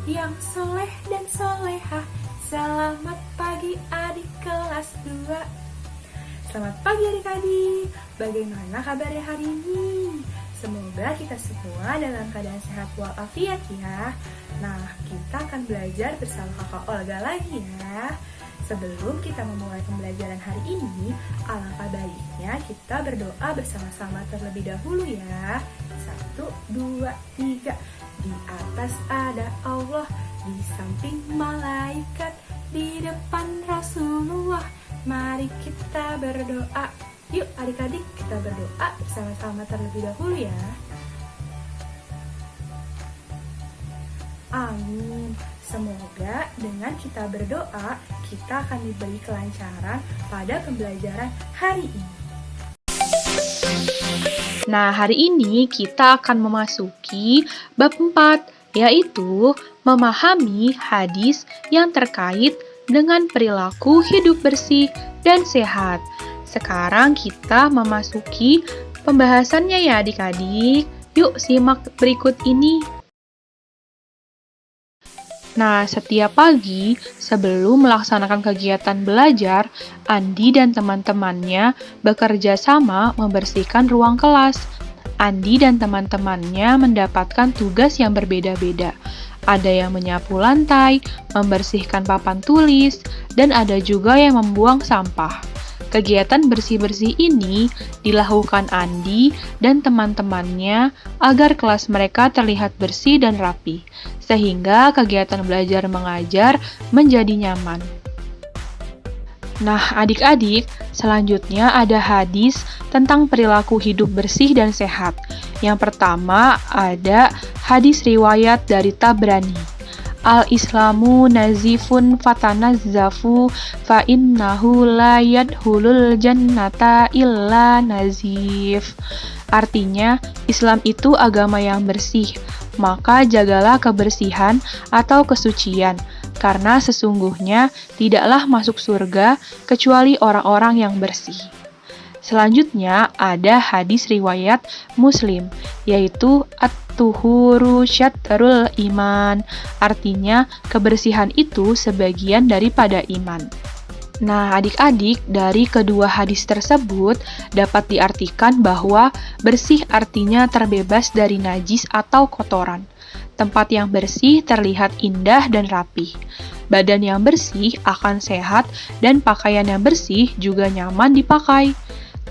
yang soleh dan soleha. Selamat pagi adik kelas 2. Selamat pagi adik-adik, bagaimana kabarnya hari ini? Semoga kita semua dalam keadaan sehat walafiat ya. Nah, kita akan belajar bersama kakak Olga lagi ya. Sebelum kita memulai pembelajaran hari ini, alangkah baiknya kita berdoa bersama-sama terlebih dahulu ya. 1, 2, 3. Di atas ada Allah, di samping malaikat, di depan Rasulullah. Mari kita berdoa. Yuk adik-adik, kita berdoa bersama-sama terlebih dahulu ya. Amin. Semoga dengan kita berdoa, kita akan diberi kelancaran pada pembelajaran hari ini. Nah, hari ini kita akan memasuki bab 4, yaitu memahami hadis yang terkait dengan perilaku hidup bersih dan sehat. Sekarang kita memasuki pembahasannya ya adik-adik. Yuk simak berikut ini. Nah, setiap pagi sebelum melaksanakan kegiatan belajar, Andi dan teman-temannya bekerja sama membersihkan ruang kelas. Andi dan teman-temannya mendapatkan tugas yang berbeda-beda. Ada yang menyapu lantai, membersihkan papan tulis, dan ada juga yang membuang sampah. Kegiatan bersih-bersih ini dilakukan Andi dan teman-temannya agar kelas mereka terlihat bersih dan rapi, sehingga kegiatan belajar mengajar menjadi nyaman. Nah, adik-adik, selanjutnya ada hadis tentang perilaku hidup bersih dan sehat. Yang pertama ada hadis riwayat dari Tabrani. Al-Islamu nazifun fatanazzafu fa innahu la yadkhulul jannata illa nazif. Artinya, Islam itu agama yang bersih, maka jagalah kebersihan atau kesucian, karena sesungguhnya tidaklah masuk surga kecuali orang-orang yang bersih. Selanjutnya ada hadis riwayat Muslim, yaitu at-tuhuru syatrul iman. Artinya, kebersihan itu sebagian daripada iman. Nah, adik-adik, dari kedua hadis tersebut dapat diartikan bahwa bersih artinya terbebas dari najis atau kotoran. Tempat yang bersih terlihat indah dan rapi. Badan yang bersih akan sehat dan pakaian yang bersih juga nyaman dipakai.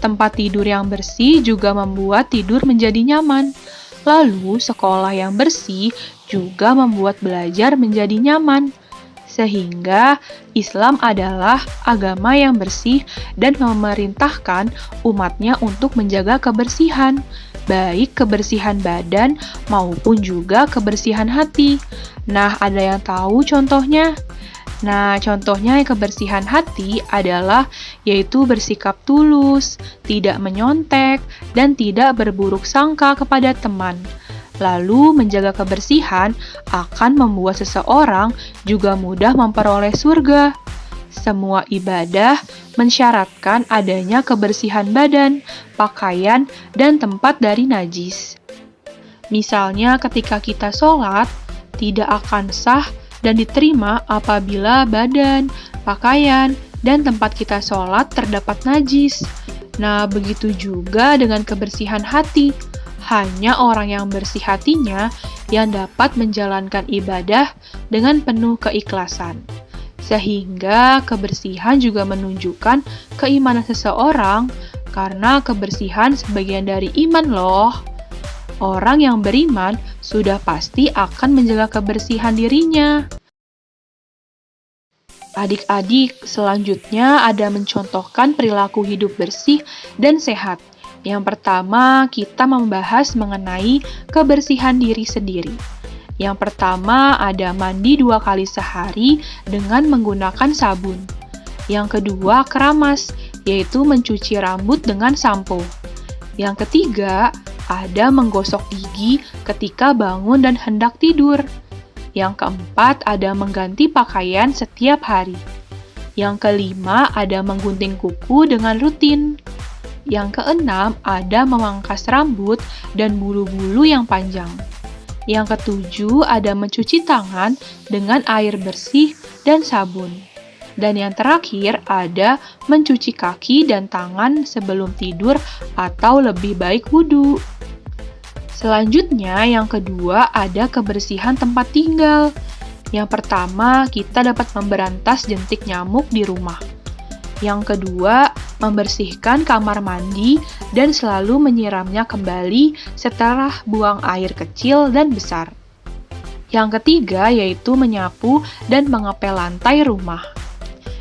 Tempat tidur yang bersih juga membuat tidur menjadi nyaman. Lalu, sekolah yang bersih juga membuat belajar menjadi nyaman. Sehingga, Islam adalah agama yang bersih dan memerintahkan umatnya untuk menjaga kebersihan, baik kebersihan badan maupun juga kebersihan hati. Nah, ada yang tahu contohnya? Nah, contohnya kebersihan hati adalah yaitu bersikap tulus, tidak menyontek, dan tidak berburuk sangka kepada teman. Lalu, menjaga kebersihan akan membuat seseorang juga mudah memperoleh surga. Semua ibadah mensyaratkan adanya kebersihan badan, pakaian, dan tempat dari najis. Misalnya ketika kita sholat, tidak akan sah dan diterima apabila badan, pakaian, dan tempat kita sholat terdapat najis. Nah, begitu juga dengan kebersihan hati. Hanya orang yang bersih hatinya yang dapat menjalankan ibadah dengan penuh keikhlasan. Sehingga kebersihan juga menunjukkan keimanan seseorang, karena kebersihan sebagian dari iman loh. Orang yang beriman sudah pasti akan menjaga kebersihan dirinya. Adik-adik, selanjutnya ada mencontohkan perilaku hidup bersih dan sehat. Yang pertama, kita membahas mengenai kebersihan diri sendiri. Yang pertama, ada mandi 2 kali sehari dengan menggunakan sabun. Yang kedua, keramas, yaitu mencuci rambut dengan sampo. Yang ketiga, ada menggosok gigi ketika bangun dan hendak tidur. Yang keempat, ada mengganti pakaian setiap hari. Yang kelima, ada menggunting kuku dengan rutin. Yang keenam, ada memangkas rambut dan bulu-bulu yang panjang. Yang ketujuh ada mencuci tangan dengan air bersih dan sabun. Dan yang terakhir ada mencuci kaki dan tangan sebelum tidur atau lebih baik wudhu. Selanjutnya yang kedua ada kebersihan tempat tinggal. Yang pertama, kita dapat memberantas jentik nyamuk di rumah. Yang kedua, membersihkan kamar mandi dan selalu menyiramnya kembali setelah buang air kecil dan besar. Yang ketiga yaitu menyapu dan mengepel lantai rumah.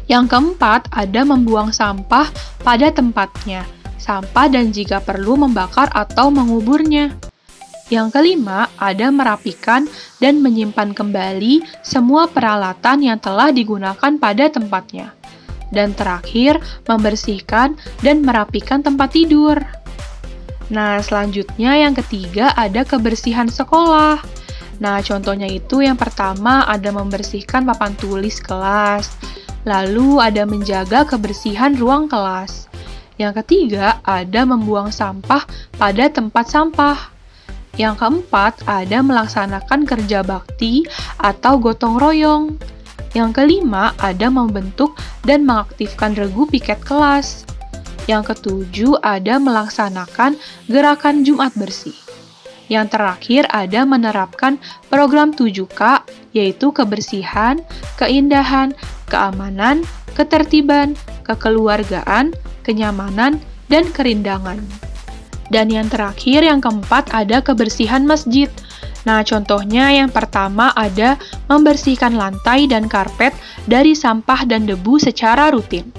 Yang keempat ada membuang sampah pada tempatnya, sampah dan jika perlu membakar atau menguburnya. Yang kelima, ada merapikan dan menyimpan kembali semua peralatan yang telah digunakan pada tempatnya. Dan terakhir, membersihkan dan merapikan tempat tidur. Nah, selanjutnya yang ketiga ada kebersihan sekolah. Nah, contohnya itu yang pertama ada membersihkan papan tulis kelas. Lalu ada menjaga kebersihan ruang kelas. Yang ketiga ada membuang sampah pada tempat sampah. Yang keempat, ada melaksanakan kerja bakti atau gotong royong. Yang kelima, ada membentuk dan mengaktifkan regu piket kelas. Yang ketujuh, ada melaksanakan gerakan Jumat bersih. Yang terakhir, ada menerapkan program 7K, yaitu kebersihan, keindahan, keamanan, ketertiban, kekeluargaan, kenyamanan, dan kerindangan. Dan yang terakhir, yang keempat, ada kebersihan masjid. Nah, contohnya yang pertama ada membersihkan lantai dan karpet dari sampah dan debu secara rutin.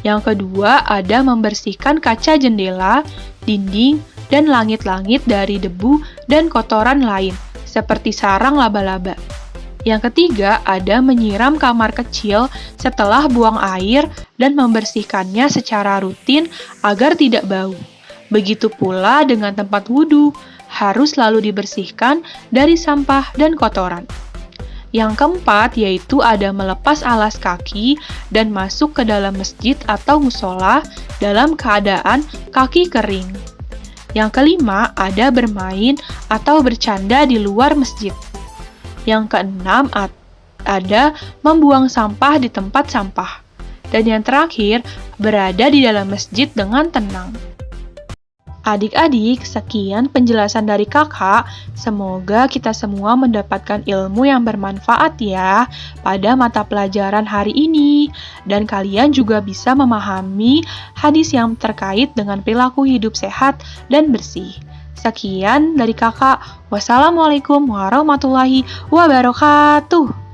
Yang kedua, ada membersihkan kaca jendela, dinding, dan langit-langit dari debu dan kotoran lain, seperti sarang laba-laba. Yang ketiga, ada menyiram kamar kecil setelah buang air dan membersihkannya secara rutin agar tidak bau. Begitu pula dengan tempat wudhu, harus selalu dibersihkan dari sampah dan kotoran. Yang keempat yaitu ada melepas alas kaki dan masuk ke dalam masjid atau musola dalam keadaan kaki kering. Yang kelima ada bermain atau bercanda di luar masjid. Yang keenam ada membuang sampah di tempat sampah. Dan yang terakhir, berada di dalam masjid dengan tenang. Adik-adik, sekian penjelasan dari kakak. Semoga kita semua mendapatkan ilmu yang bermanfaat ya pada mata pelajaran hari ini. Dan kalian juga bisa memahami hadis yang terkait dengan perilaku hidup sehat dan bersih. Sekian dari kakak. Wassalamualaikum warahmatullahi wabarakatuh.